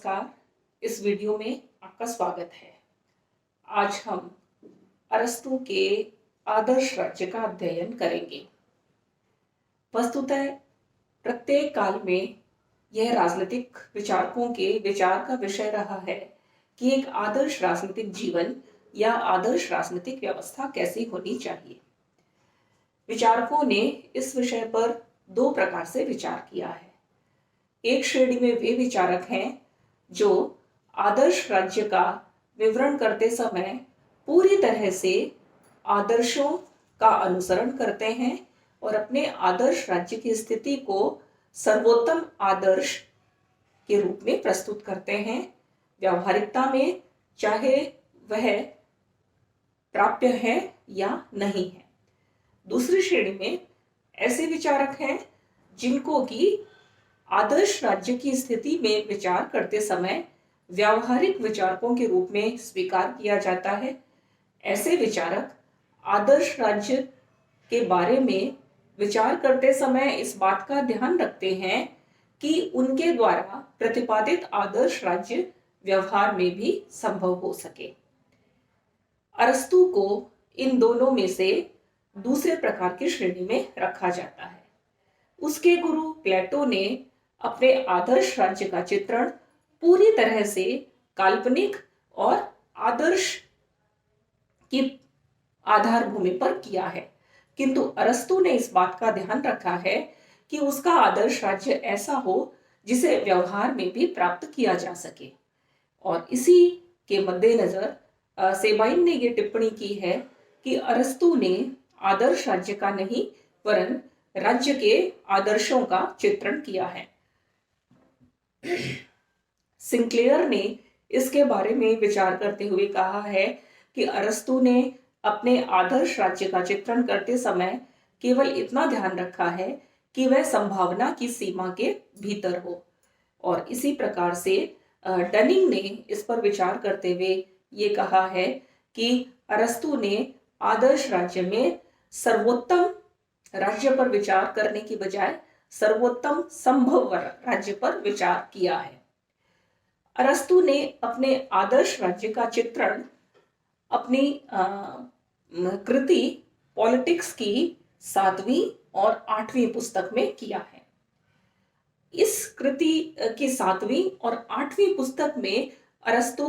नमस्कार। इस वीडियो में आपका स्वागत है। आज हम अरस्तू के आदर्श राज्य का अध्ययन करेंगे। वस्तुतः प्रत्येक काल में यह राजनीतिक विचारकों के विचार का विषय रहा है कि एक आदर्श राजनीतिक जीवन या आदर्श राजनीतिक व्यवस्था कैसी होनी चाहिए। विचारकों ने इस विषय पर दो प्रकार से विचार किया है। एक श्रेणी में वे विचारक हैं जो आदर्श राज्य का विवरण करते समय पूरी तरह से आदर्शों का अनुसरण करते हैं और अपने आदर्श राज्य की स्थिति को सर्वोत्तम आदर्श के रूप में प्रस्तुत करते हैं, व्यावहारिकता में चाहे वह प्राप्य है या नहीं है। दूसरी श्रेणी में ऐसे विचारक हैं जिनको की आदर्श राज्य की स्थिति में विचार करते समय व्यावहारिक विचारकों के रूप में स्वीकार किया जाता है। ऐसे विचारक आदर्श राज्य के बारे में विचार करते समय इस बात का ध्यान रखते हैं कि उनके द्वारा प्रतिपादित आदर्श राज्य व्यवहार में भी संभव हो सके। अरस्तू को इन दोनों में से दूसरे प्रकार की श्रेणी में रखा जाता है। उसके गुरु प्लेटो ने अपने आदर्श राज्य का चित्रण पूरी तरह से काल्पनिक और आदर्श की आधारभूमि पर किया है, किंतु अरस्तू ने इस बात का ध्यान रखा है कि उसका आदर्श राज्य ऐसा हो जिसे व्यवहार में भी प्राप्त किया जा सके। और इसी के मद्देनजर सेबाइन ने यह टिप्पणी की है कि अरस्तू ने आदर्श राज्य का नहीं वरन राज्य के आदर्शों का चित्रण किया है। सिंक्लेयर ने इसके बारे में विचार करते हुए कहा है कि अरस्तू ने अपने आदर्श राज्य का चित्रण करते समय केवल इतना ध्यान रखा है कि वह संभावना की सीमा के भीतर हो। और इसी प्रकार से डनिंग ने इस पर विचार करते हुए ये कहा है कि अरस्तू ने आदर्श राज्य में सर्वोत्तम राज्य पर विचार करने की बजाय सर्वोत्तम संभव राज्य पर विचार किया है। अरस्तू ने अपने आदर्श राज्य का चित्रण अपनी कृति पॉलिटिक्स की 7वीं और 8वीं पुस्तक में किया है। इस कृति की 7वीं और 8वीं पुस्तक में अरस्तू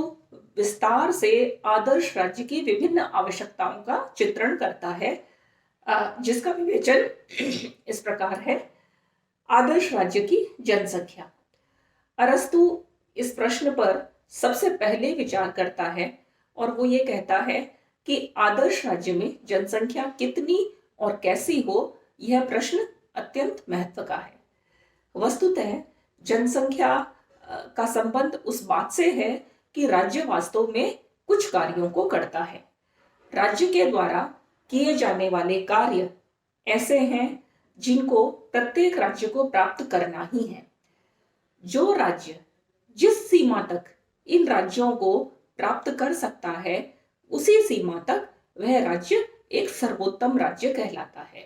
विस्तार से आदर्श राज्य की विभिन्न आवश्यकताओं का चित्रण करता है, जिसका विवेचन इस प्रकार है। आदर्श राज्य की जनसंख्या। अरस्तू इस प्रश्न पर सबसे पहले विचार करता है और वो ये कहता है कि आदर्श राज्य में जनसंख्या कितनी और कैसी हो, यह प्रश्न अत्यंत महत्व का है। वस्तुतः जनसंख्या का संबंध उस बात से है कि राज्य वास्तव में कुछ कार्यों को करता है। राज्य के द्वारा किए जाने वाले कार्य ऐसे हैं जिनको प्रत्येक राज्य को प्राप्त करना ही है। जो राज्य जिस सीमा तक इन राज्यों को प्राप्त कर सकता है, उसी सीमा तक वह राज्य एक सर्वोत्तम राज्य कहलाता है।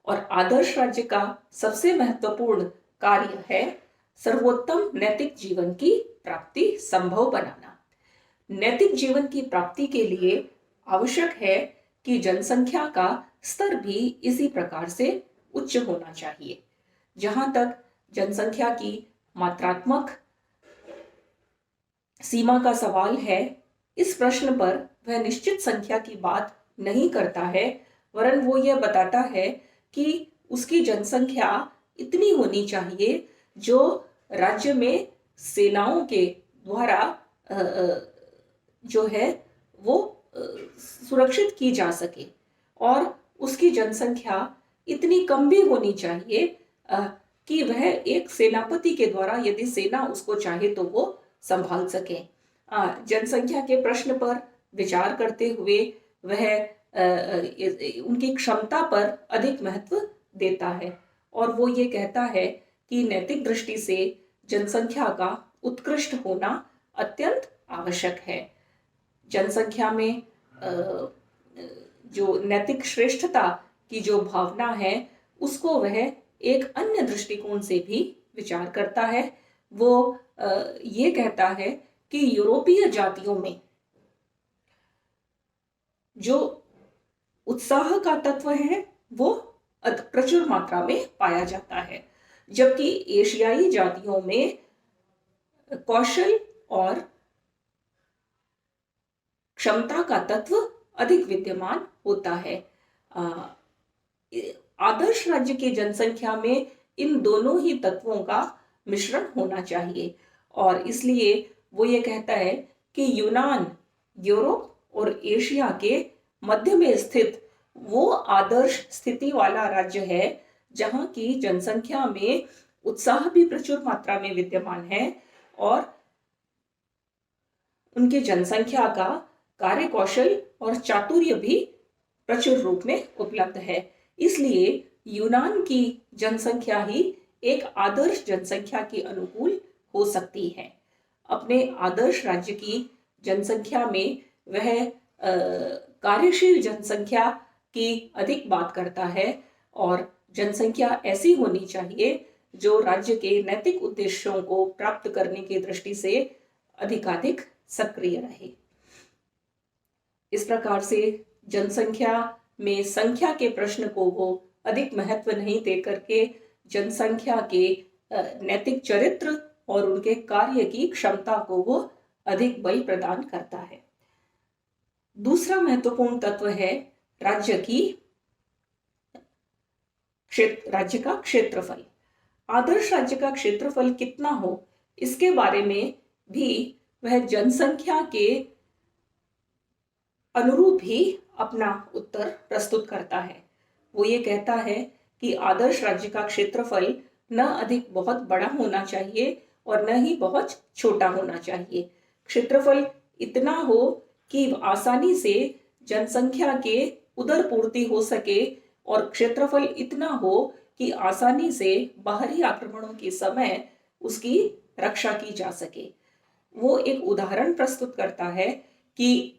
और आदर्श राज्य का सबसे महत्वपूर्ण कार्य है सर्वोत्तम नैतिक जीवन की प्राप्ति संभव बनाना। नैतिक जीवन की प्राप्ति के लिए आवश्यक है कि जनसंख्या का स्तर भी इसी प्रकार से उच्च होना चाहिए। जहां तक जनसंख्या की मात्रात्मक सीमा का सवाल है, इस प्रश्न पर वह निश्चित संख्या की बात नहीं करता है, वरन वो यह बताता है कि उसकी जनसंख्या इतनी होनी चाहिए जो राज्य में सेनाओं के द्वारा जो है वो सुरक्षित की जा सके, और उसकी जनसंख्या इतनी कम भी होनी चाहिए कि वह एक सेनापति के द्वारा यदि सेना उसको चाहे तो वो संभाल सके। जनसंख्या के प्रश्न पर विचार करते हुए वह उनकी क्षमता पर अधिक महत्व देता है और वो ये कहता है कि नैतिक दृष्टि से जनसंख्या का उत्कृष्ट होना अत्यंत आवश्यक है। जनसंख्या में जो नैतिक श्रेष्ठता की जो भावना है, उसको वह एक अन्य दृष्टिकोण से भी विचार करता है, वो ये कहता है कि यूरोपीय जातियों में जो उत्साह का तत्व है वो प्रचुर मात्रा में पाया जाता है, जबकि एशियाई जातियों में कौशल और क्षमता का तत्व अधिक विद्यमान होता है। आदर्श राज्य की जनसंख्या में इन दोनों ही तत्वों का मिश्रण होना चाहिए, और इसलिए वो ये कहता है कि यूनान यूरोप और एशिया के मध्य में स्थित वो आदर्श स्थिति वाला राज्य है जहां की जनसंख्या में उत्साह भी प्रचुर मात्रा में विद्यमान है और उनकी जनसंख्या का कार्य कौशल और चातुर्य भी प्रचुर रूप में उपलब्ध है। इसलिए यूनान की जनसंख्या ही एक आदर्श जनसंख्या के अनुकूल हो सकती है। अपने आदर्श राज्य की जनसंख्या में वह कार्यशील जनसंख्या की अधिक बात करता है, और जनसंख्या ऐसी होनी चाहिए जो राज्य के नैतिक उद्देश्यों को प्राप्त करने की दृष्टि से अधिकाधिक सक्रिय रहे। इस प्रकार से जनसंख्या में संख्या के प्रश्न को वो अधिक महत्व नहीं दे करके जनसंख्या के नैतिक चरित्र और उनके कार्य की क्षमता को वो अधिक बल प्रदान करता है। दूसरा महत्वपूर्ण तत्व है राज्य का क्षेत्रफल। आदर्श राज्य का क्षेत्रफल कितना हो, इसके बारे में भी वह जनसंख्या के अनुरूप ही अपना उत्तर प्रस्तुत करता है। वो ये कहता है कि आदर्श राज्य का क्षेत्रफल न अधिक बहुत बड़ा होना चाहिए और न ही बहुत छोटा होना चाहिए। क्षेत्रफल इतना हो कि आसानी से जनसंख्या के उदर पूर्ति हो सके, और क्षेत्रफल इतना हो कि आसानी से बाहरी आक्रमणों के समय उसकी रक्षा की जा सके। वो एक उदाहरण प्रस्तुत करता है कि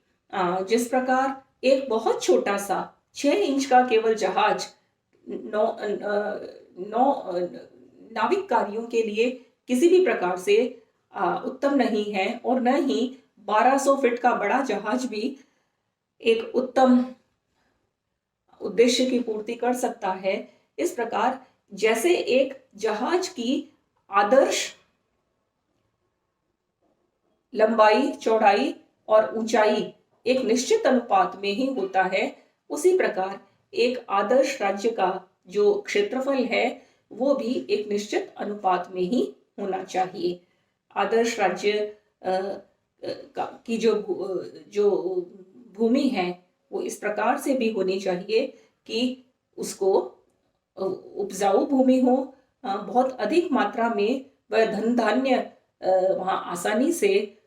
जिस प्रकार एक बहुत छोटा सा 6 इंच का केवल जहाज नौ नाविक कार्यों के लिए किसी भी प्रकार से उत्तम नहीं है, और न ही 1200 फीट का बड़ा जहाज भी एक उत्तम उद्देश्य की पूर्ति कर सकता है। इस प्रकार जैसे एक जहाज की आदर्श लंबाई, चौड़ाई और ऊंचाई एक निश्चित अनुपात में ही होता है, उसी प्रकार एक आदर्श राज्य का जो क्षेत्रफल है वो भी एक निश्चित अनुपात में ही होना चाहिए। आदर्श राज्य की जो भूमि है वो इस प्रकार से भी होनी चाहिए कि उसको उपजाऊ भूमि हो, बहुत अधिक मात्रा में वह धन धान्य वहाँ आसानी से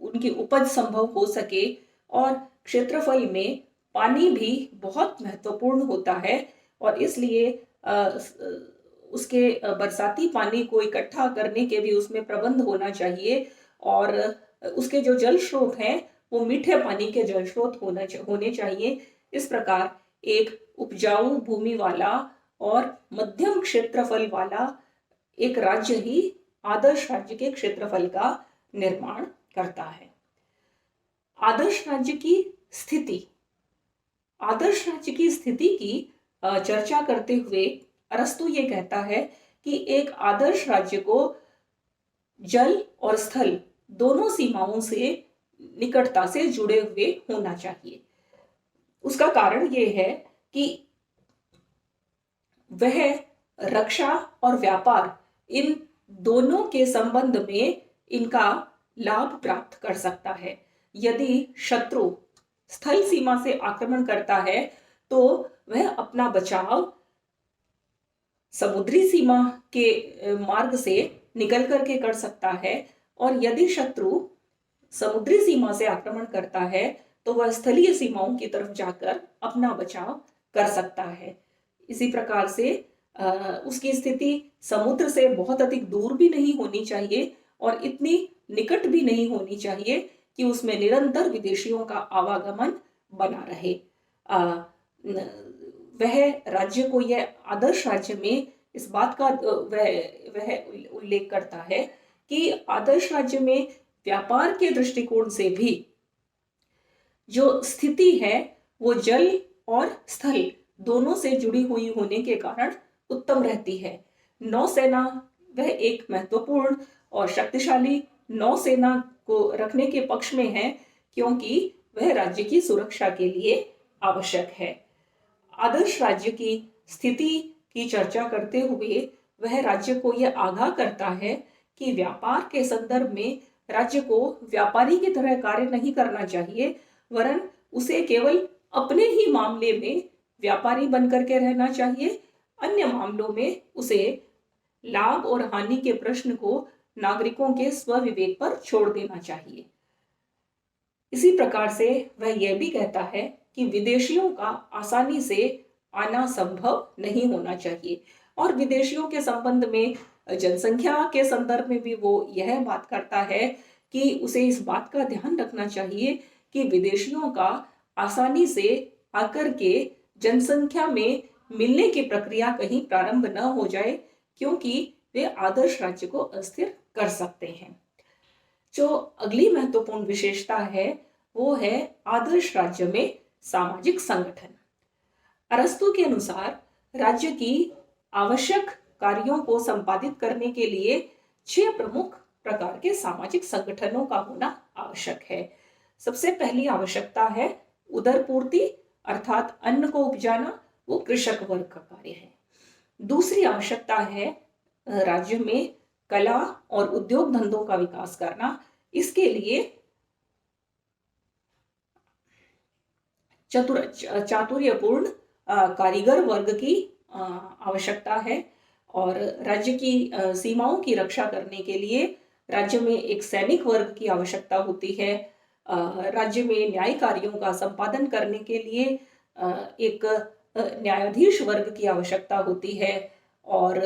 उनकी उपज संभव हो सके, और क्षेत्रफल में पानी भी बहुत महत्वपूर्ण होता है, और इसलिए उसके बरसाती पानी को इकट्ठा करने के भी उसमें प्रबंध होना चाहिए, और उसके जो जल स्रोत हैं वो मीठे पानी के जल स्रोत होने चाहिए। इस प्रकार एक उपजाऊ भूमि वाला और मध्यम क्षेत्रफल वाला एक राज्य ही आदर्श राज्य के क्षेत्रफल का निर्माण करता है। आदर्श राज्य की स्थिति। आदर्श राज्य की स्थिति की चर्चा करते हुए अरस्तु ये कहता है कि एक आदर्श राज्य को जल और स्थल दोनों सीमाओं से निकटता से जुड़े हुए होना चाहिए। उसका कारण ये है कि वह रक्षा और व्यापार इन दोनों के संबंध में इनका लाभ प्राप्त कर सकता है। यदि शत्रु स्थल सीमा से आक्रमण करता है तो वह अपना बचाव समुद्री सीमा के मार्ग से निकल करके कर सकता है, और यदि शत्रु समुद्री सीमा से आक्रमण करता है तो वह स्थलीय सीमाओं की तरफ जाकर अपना बचाव कर सकता है। इसी प्रकार से उसकी स्थिति समुद्र से बहुत अधिक दूर भी नहीं होनी चाहिए और इतनी निकट भी नहीं होनी चाहिए कि उसमें निरंतर विदेशियों का आवागमन बना रहे। वह राज्य को, यह आदर्श राज्य में इस बात का वह उल्लेख करता है कि आदर्श राज्य में व्यापार के दृष्टिकोण से भी जो स्थिति है वो जल और स्थल दोनों से जुड़ी हुई होने के कारण उत्तम रहती है। नौसेना वह एक महत्वपूर्ण और शक्तिशाली नौसेना को रखने के पक्ष में है, क्योंकि वह राज्य की सुरक्षा के लिए आवश्यक है। आदर्श राज्य की स्थिति की चर्चा करते हुए वह राज्य को यह आगाह करता है कि व्यापार के संदर्भ में राज्य को व्यापारी की तरह कार्य नहीं करना चाहिए, वरन उसे केवल अपने ही मामले में व्यापारी बनकर के रहना चाहिए। अन्य मामलों में उसे लाभ और हानि के प्रश्न को नागरिकों के स्वविवेक पर छोड़ देना चाहिए। इसी प्रकार से वह यह भी कहता है कि विदेशियों का आसानी से आना संभव नहीं होना चाहिए, और विदेशियों के संबंध में जनसंख्या के संदर्भ में भी वो यह बात करता है कि उसे इस बात का ध्यान रखना चाहिए कि विदेशियों का आसानी से आकर के जनसंख्या में मिलने की प्रक्रिया कहीं प्रारंभ न हो जाए, क्योंकि वे आदर्श राज्य को अस्थिर कर सकते हैं। जो अगली महत्वपूर्ण विशेषता है वो है आदर्श राज्य में सामाजिक संगठन। अरस्तु के अनुसार राज्य की आवश्यक कार्यों को संपादित करने के लिए 6 प्रमुख प्रकार के सामाजिक संगठनों का होना आवश्यक है। सबसे पहली आवश्यकता है उदरपूर्ति, अर्थात अन्न को उपजाना, वो कृषक वर्ग का कार्य है। दूसरी आवश्यकता है राज्य में कला और उद्योग धंधों का विकास करना। इसके लिए चातुर्यपूर्ण कारीगर वर्ग की आवश्यकता है, और राज्य की सीमाओं की रक्षा करने के लिए राज्य में एक सैनिक वर्ग की आवश्यकता होती है। राज्य में न्याय कार्यों का संपादन करने के लिए एक न्यायाधीश वर्ग की आवश्यकता होती है, और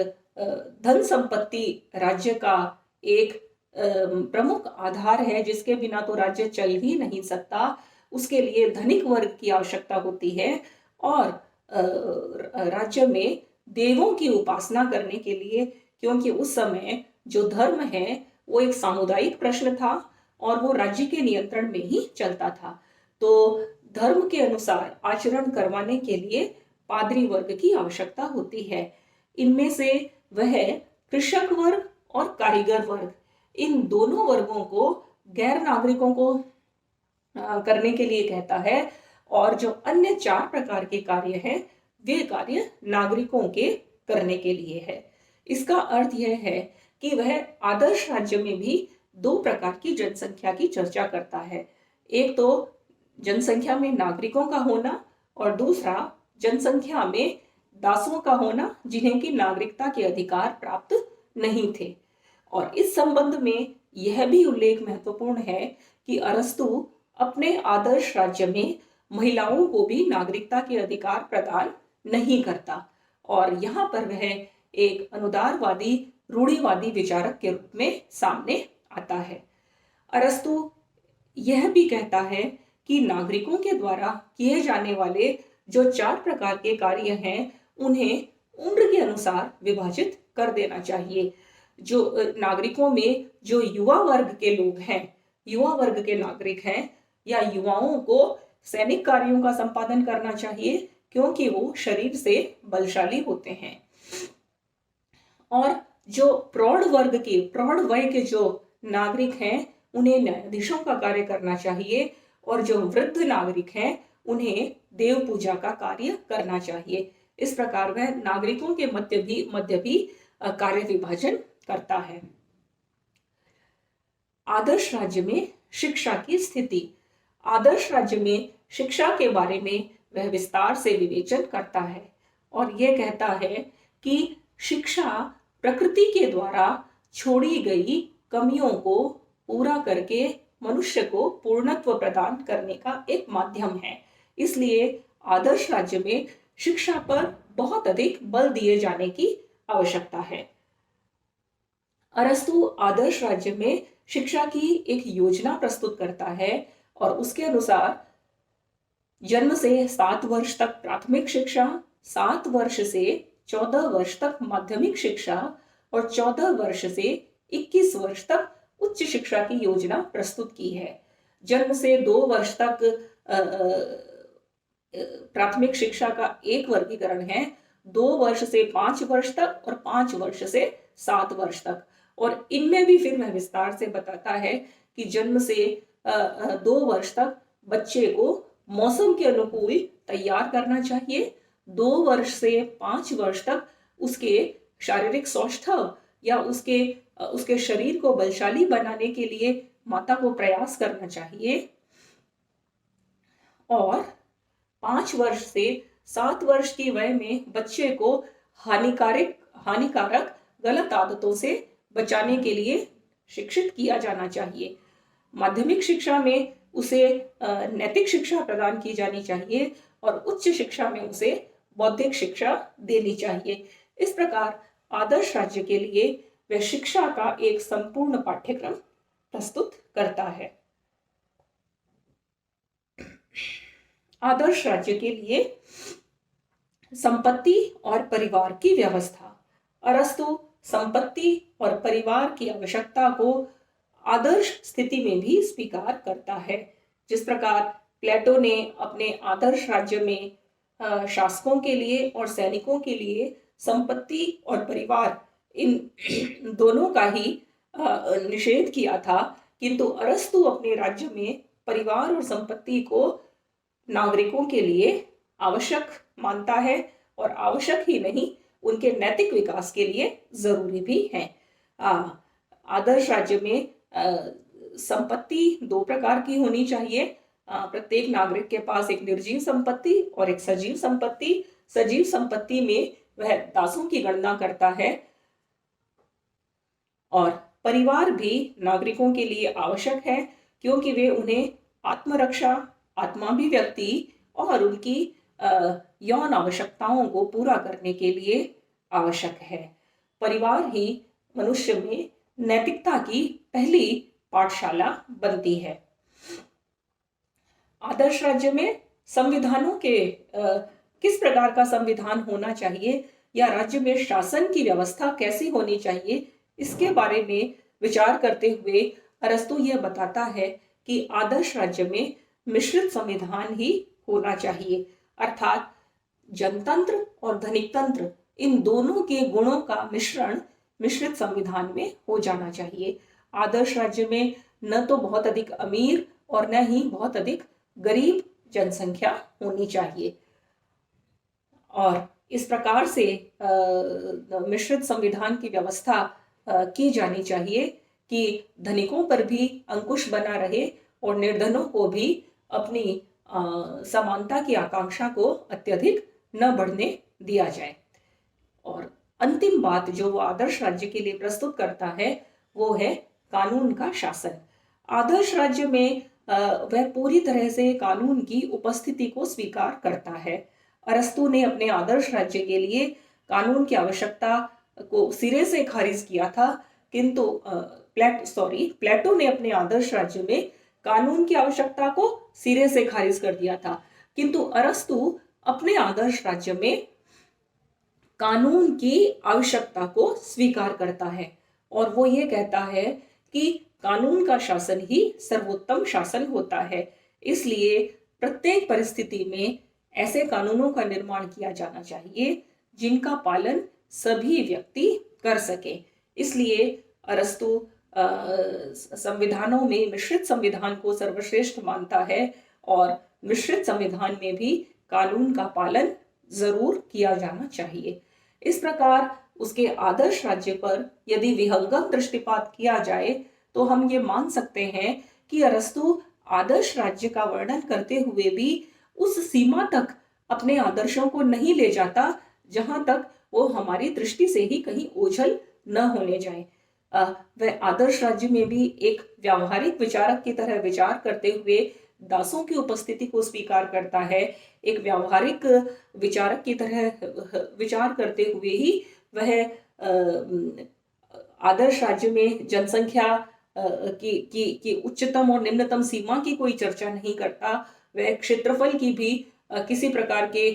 धन संपत्ति राज्य का एक प्रमुख आधार है, जिसके बिना तो राज्य चल ही नहीं सकता। उसके लिए धनिक वर्ग की आवश्यकता होती है, और राज्य में देवों की उपासना करने के लिए, क्योंकि उस समय जो धर्म है वो एक सामुदायिक प्रश्न था और वो राज्य के नियंत्रण में ही चलता था। तो धर्म के अनुसार आचरण करवाने के लिए पादरी वर्ग की आवश्यकता होती है। इनमें से वह कृषक वर्ग और कारीगर वर्ग, इन दोनों वर्गों को गैर नागरिकों को करने के लिए कहता है, और जो अन्य 4 प्रकार के कार्य हैं वे कार्य नागरिकों के करने के लिए है। इसका अर्थ यह है कि वह आदर्श राज्य में भी 2 प्रकार की जनसंख्या की चर्चा करता है। एक तो जनसंख्या में नागरिकों का होना, और दूसरा जनसंख्या में दासों का होना, जिन्हें की नागरिकता के अधिकार प्राप्त नहीं थे। और इस संबंध में यह भी उल्लेख महत्वपूर्ण है कि अरस्तु अपने आदर्श राज्य में महिलाओं को भी नागरिकता के अधिकार प्रदान नहीं करता, और यहाँ पर वह एक अनुदारवादी रूढ़िवादी विचारक के रूप में सामने आता है। अरस्तु यह भी कहता है कि नागरिकों के द्वारा किए जाने वाले जो 4 प्रकार के कार्य हैं उन्हें उम्र के अनुसार विभाजित कर देना चाहिए। जो नागरिकों में जो युवा वर्ग के लोग हैं, युवा वर्ग के नागरिक हैं, या युवाओं को सैनिक कार्यों का संपादन करना चाहिए, क्योंकि वो शरीर से बलशाली होते हैं। और जो प्रौढ़ वय के जो नागरिक हैं उन्हें न्यायाधीशों का कार्य करना चाहिए, और जो वृद्ध नागरिक हैं उन्हें देव पूजा का कार्य करना चाहिए। इस प्रकार वह नागरिकों के मध्य भी कार्य विभाजन करता है। आदर्श राज्य में शिक्षा की स्थिति। आदर्श राज्य में शिक्षा के बारे में वह विस्तार से विवेचन करता है, और यह कहता है कि शिक्षा प्रकृति के द्वारा छोड़ी गई कमियों को पूरा करके मनुष्य को पूर्णत्व प्रदान करने का एक माध्यम है। इसलिए आदर्श राज्य में शिक्षा पर बहुत अधिक बल दिए जाने की आवश्यकता है। अरस्तु आदर्श राज्य में शिक्षा की एक योजना प्रस्तुत करता है, और उसके अनुसार जन्म से 7 वर्ष तक प्राथमिक शिक्षा, 7 वर्ष से 14 वर्ष तक माध्यमिक शिक्षा और 14 वर्ष से 21 वर्ष तक उच्च शिक्षा की योजना प्रस्तुत की है। जन्म से 2 वर्ष तक प्राथमिक शिक्षा का एक वर्गीकरण है, 2 वर्ष से 5 वर्ष तक और 5 वर्ष से 7 वर्ष तक। और इनमें भी फिर वह विस्तार से बताता है कि जन्म से 2 वर्ष तक बच्चे को मौसम के अनुकूल तैयार करना चाहिए। 2 वर्ष से 5 वर्ष तक उसके शारीरिक सौष्ठव या उसके शरीर को बलशाली बनाने के लिए माता को प्रयास करना चाहिए। और 5 वर्ष से 7 वर्ष की वय में बच्चे को हानिकारक गलत आदतों से बचाने के लिए शिक्षित किया जाना चाहिए। माध्यमिक शिक्षा में उसे नैतिक शिक्षा प्रदान की जानी चाहिए और उच्च शिक्षा में उसे बौद्धिक शिक्षा देनी चाहिए। इस प्रकार आदर्श राज्य के लिए वह शिक्षा का एक संपूर्ण पाठ्यक्रम प्रस्तुत करता है। आदर्श राज्य के लिए संपत्ति और परिवार की व्यवस्था। अरस्तु संपत्ति और परिवार की आवश्यकता को आदर्श स्थिति में भी स्वीकार करता है। जिस प्रकार प्लेटो ने अपने आदर्श राज्य में शासकों के लिए और सैनिकों के लिए संपत्ति और परिवार इन दोनों का ही निषेध किया था, किंतु अरस्तु अपने राज्य में परिवार और संपत्ति को नागरिकों के लिए आवश्यक मानता है और आवश्यक ही नहीं, उनके नैतिक विकास के लिए जरूरी भी है। आदर्श राज्य में संपत्ति 2 प्रकार की होनी चाहिए। प्रत्येक नागरिक के पास एक निर्जीव संपत्ति और एक सजीव संपत्ति। सजीव संपत्ति में वह दासों की गणना करता है। और परिवार भी नागरिकों के लिए आवश्यक है, क्योंकि वे उन्हें आत्मरक्षा, आत्माभिव्यक्ति और उनकी यौन आवश्यकताओं को पूरा करने के लिए आवश्यक है। परिवार ही मनुष्य में नैतिकता की पहली पाठशाला बनती है। आदर्श राज्य में संविधानों के किस प्रकार का संविधान होना चाहिए या राज्य में शासन की व्यवस्था कैसी होनी चाहिए, इसके बारे में विचार करते हुए अरस्तु यह बताता है कि आदर्श राज्य में मिश्रित संविधान ही होना चाहिए, अर्थात जनतंत्र और धनिकतंत्र इन दोनों के गुणों का मिश्रण मिश्रित संविधान में हो जाना चाहिए। आदर्श राज्य में न तो बहुत अधिक अमीर और न ही बहुत अधिक गरीब जनसंख्या होनी चाहिए। और इस प्रकार से मिश्रित संविधान की व्यवस्था की जानी चाहिए कि धनिकों पर भी अंकुश बना रहे और निर्धनों को भी अपनी समानता की आकांक्षा को अत्यधिक न बढ़ने दिया जाए। और अंतिम बात जो वो आदर्श राज्य के लिए प्रस्तुत करता है वो है कानून का शासन। आदर्श राज्य में वह पूरी तरह से कानून की उपस्थिति को स्वीकार करता है। अरस्तु ने अपने आदर्श राज्य के लिए कानून की आवश्यकता को सिरे से खारिज किया था, किंतु प्लेटो ने अपने आदर्श राज्य में कानून की आवश्यकता को सिरे से खारिज कर दिया था, किंतु अरस्तु अपने आदर्श राज्य में कानून की आवश्यकता को स्वीकार करता है और वो ये कहता है कि कानून का शासन ही सर्वोत्तम शासन होता है। इसलिए प्रत्येक परिस्थिति में ऐसे कानूनों का निर्माण किया जाना चाहिए जिनका पालन सभी व्यक्ति कर सके। इसलिए अरस्तु संविधानों में मिश्रित संविधान को सर्वश्रेष्ठ मानता है और मिश्रित संविधान में भी कानून का पालन जरूर किया जाना चाहिए। इस प्रकार उसके आदर्श राज्य पर यदि विहंगम दृष्टिपात किया जाए तो हम ये मान सकते हैं कि अरस्तु आदर्श राज्य का वर्णन करते हुए भी उस सीमा तक अपने आदर्शों को नहीं ले जाता जहां तक वो हमारी दृष्टि से ही कहीं ओझल न होने जाए। वह आदर्श राज्य में भी एक व्यावहारिक विचारक की तरह विचार करते हुए दासों की उपस्थिति को स्वीकार करता है। एक व्यावहारिक विचारक की तरह विचार करते हुए ही वह आदर्श राज्य में जनसंख्या की उच्चतम और निम्नतम सीमा की कोई चर्चा नहीं करता। वह क्षेत्रफल की भी किसी प्रकार के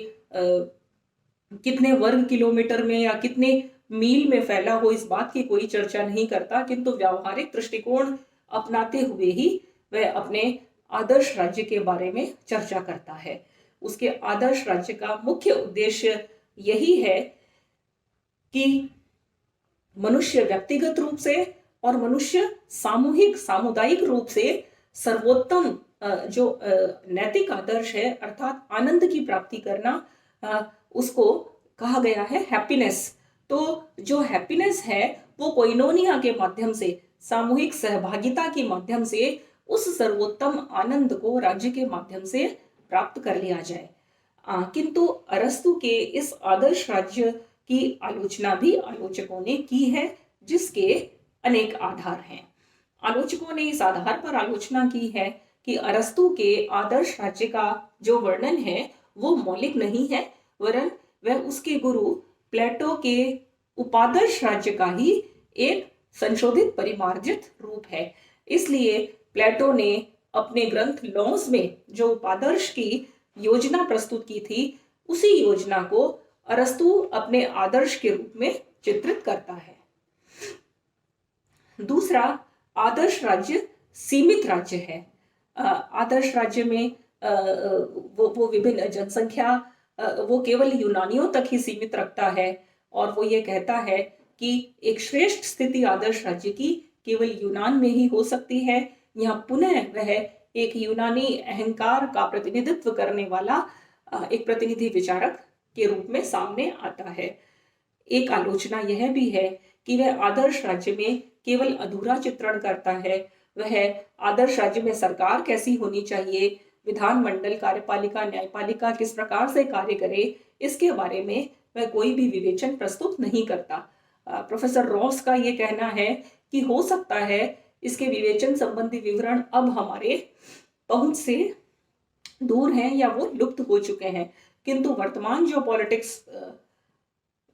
कितने वर्ग किलोमीटर में या कितने मील में फैला हो, इस बात की कोई चर्चा नहीं करता, किंतु व्यावहारिक दृष्टिकोण अपनाते हुए ही वह अपने आदर्श राज्य के बारे में चर्चा करता है। उसके आदर्श राज्य का मुख्य उद्देश्य यही है कि मनुष्य व्यक्तिगत रूप से और मनुष्य सामूहिक सामुदायिक रूप से सर्वोत्तम जो नैतिक आदर्श है, अर्थात आनंद की प्राप्ति करना, उसको कहा गया है हैप्पीनेस। तो जो हैप्पीनेस है वो कोइनोनिया के माध्यम से, सामूहिक सहभागिता के माध्यम से उस सर्वोत्तम आनंद को राज्य के माध्यम से प्राप्त कर लिया जाए। किंतु अरस्तु के इस आदर्श राज्य की आलोचना भी आलोचकों ने की है, जिसके अनेक आधार हैं। आलोचकों ने इस आधार पर आलोचना की है कि अरस्तु के आदर्श राज्य का जो वर्णन है वो मौलिक नहीं है, वरन वह उसके गुरु प्लेटो के उपादर्श राज्य का ही एक संशोधित परिमार्जित रूप है। इसलिए प्लेटो ने अपने ग्रंथ लॉस में जो उपादर्श की योजना प्रस्तुत की थी, उसी योजना को अरस्तु अपने आदर्श के रूप में चित्रित करता है। दूसरा, आदर्श राज्य सीमित राज्य है। आदर्श राज्य में वो विभिन्न जनसंख्या वो केवल यूनानियों तक ही सीमित रखता है, और वो ये कहता है कि एक श्रेष्ठ स्थिति आदर्श राज्य की केवल यूनान में ही हो सकती है। यहाँ पुनः वह एक यूनानी अहंकार का प्रतिनिधित्व करने वाला एक प्रतिनिधि विचारक के रूप में सामने आता है। एक आलोचना यह भी है कि वह आदर्श राज्य में केवल अधूरा चित्रण करता है। वह आदर्श राज्य में सरकार कैसी होनी चाहिए, विधानमंडल, कार्यपालिका, न्यायपालिका किस प्रकार से कार्य करे, इसके बारे में वह कोई भी विवेचन प्रस्तुत नहीं करता। प्रोफेसर रॉस का ये कहना है कि हो सकता है इसके विवेचन संबंधी विवरण अब हमारे पहुंच से दूर हैं या वो लुप्त हो चुके हैं, किंतु वर्तमान जो पॉलिटिक्स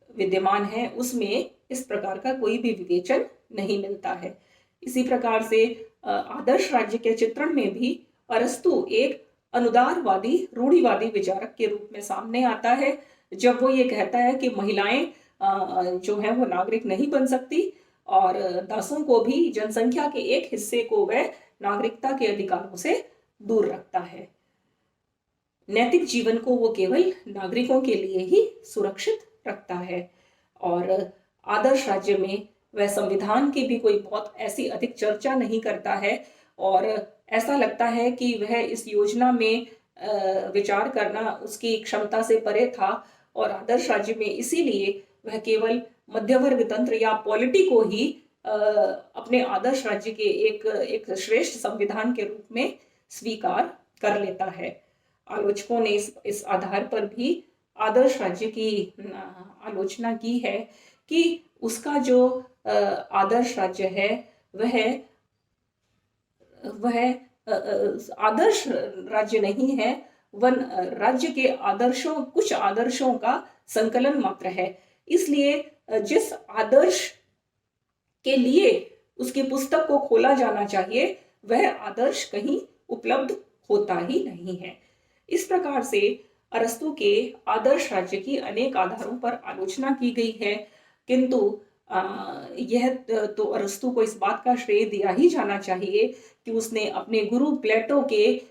विद्यमान है उसमें इस प्रकार का कोई भी विवेचन नहीं मिलता है। इसी प्रकार से आदर्श राज्य के चित्रण में भी अरस्तु एक अनुदारवादी, रूढ़िवादी विचारक के रूप में सामने आता है, जब वो ये कहता है कि महिलाएं जो है वो नागरिक नहीं बन सकती, और दासों को भी, जनसंख्या के एक हिस्से को वह नागरिकता के अधिकारों से दूर रखता है। नैतिक जीवन को वो केवल नागरिकों के लिए ही सुरक्षित रखता है। और आदर्श राज्य में वह संविधान की भी कोई बहुत ऐसी अधिक चर्चा नहीं करता है, और ऐसा लगता है कि वह इस योजना में विचार करना उसकी क्षमता से परे था, और आदर्श राज्य में इसीलिए वह केवल मध्यवर्ग तंत्र या पॉलिटी को ही अपने आदर्श राज्य के एक श्रेष्ठ संविधान के रूप में स्वीकार कर लेता है। आलोचकों ने इस आधार पर भी आदर्श राज्य की आलोचना की है कि उसका जो आदर्श राज्य है वह आदर्श राज्य नहीं है, वह राज्य के आदर्शों, कुछ आदर्शों का संकलन मात्र है। इसलिए जिस आदर्श के लिए उसकी पुस्तक को खोला जाना चाहिए, वह आदर्श कहीं उपलब्ध होता ही नहीं है। इस प्रकार से अरस्तु के आदर्श राज्य की अनेक आधारों पर आलोचना की गई है, किंतु यह तो अरस्तु को इस बात का श्रेय दिया ही जाना चाहिए कि उसने अपने गुरु प्लेटो के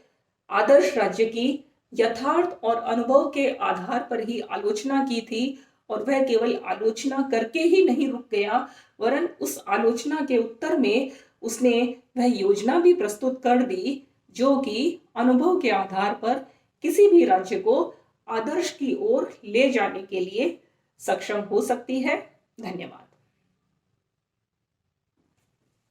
आदर्श राज्य की यथार्थ और अनुभव के आधार पर ही आलोचना की थी, और वह केवल आलोचना करके ही नहीं रुक गया, वरन उस आलोचना के उत्तर में उसने वह योजना भी प्रस्तुत कर दी जो कि अनुभव के आधार पर किसी भी राज्य को आदर्श की ओर ले जाने के लिए सक्षम हो सकती है। धन्यवाद।